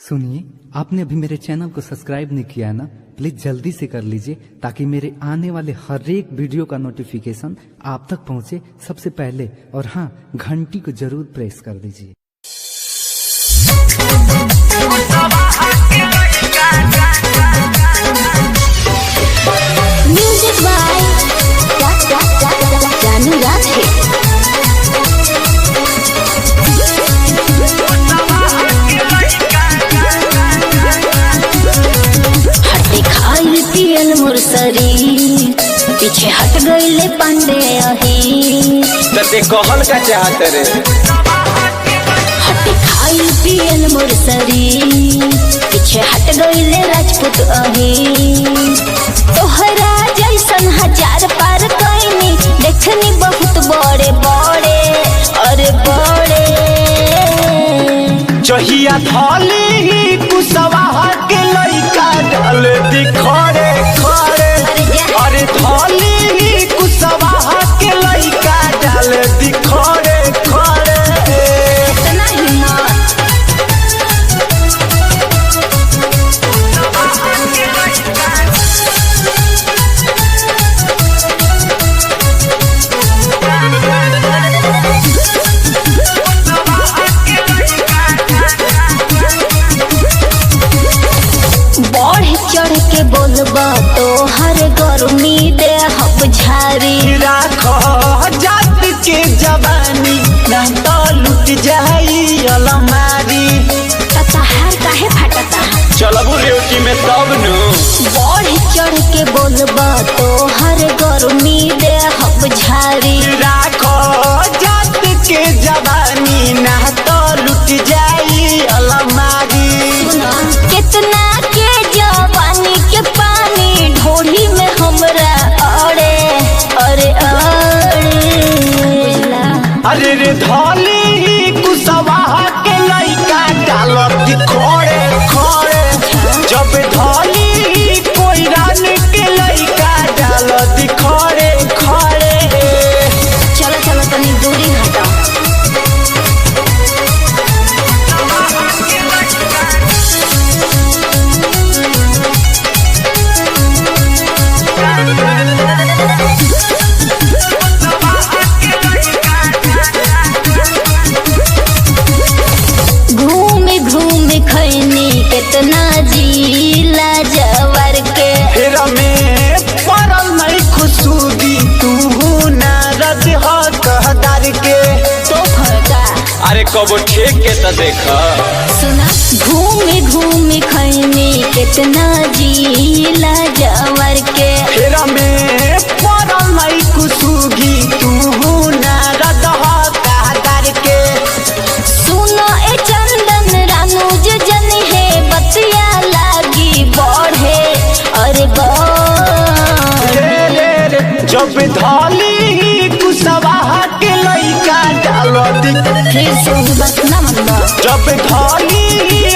सुनिए, आपने अभी मेरे चैनल को सब्सक्राइब नहीं किया है ना, प्लीज जल्दी से कर लीजिए ताकि मेरे आने वाले हर एक वीडियो का नोटिफिकेशन आप तक पहुंचे सबसे पहले। और हाँ, घंटी को जरूर प्रेस कर दीजिए। म्यूजिक बाय जानू राधे। हटे खाइल पियल मोर शरीर, पीछे हट गईले पांडे अही। ते कहल का चाहत रे। हटे खाइल पियल मोर शरीर, पीछे हट गईले राजपूत अही। तोहरा जैसन हजार पार कईनी, देखनी बहुत बड़े बड़े अरे बड़े। जहिया थाली कुसवा के लइका डाल दी खड़े खड़े। अरे थाली कुसवा के लइका डाल दी खड़े खड़े। इतना हिम्मत। बढ़ चढ़ के बोलबा तो हर गर्मी दे हब झारी। राख जात के जवानी ना तो लुट जाई अलमारी। तहार काहे फटता। चलबू रेवती में तब नु। बढ़ चढ़ के बोलबा तो हर गर्मी दे हब झारी। राख जात के जवानी ना तो लुट जाई अलमारी। सुना कितना के जवानी के पानी ढोली में हमरा अड़े अरे अड़े। अरे रे धाली कुसवा के लइका डालत खड़े खड़े। जब धाली कोई रान के लइका डालत खड़े खड़े। चलो चलो तनी दूरी हटा। घूमे घूमे खैनी कितना जिला जवर के। फिर में पड़ल नहीं खुशबू तू नारद ह कहदार के। तो फटा अरे कबो ठेक के तो देखा। सुना घूमे घूमे खैनी कितना जिला जवर के। फिर में पड़ल नहीं खुशबू तू नारद ह कहदार के। सुनो ए चंदन रानुज जन है बतिया लागी बढ़े अरे बढ़े। जब धाली कुसवा के लइका डालत फिर से बस न मनवा। जब धाली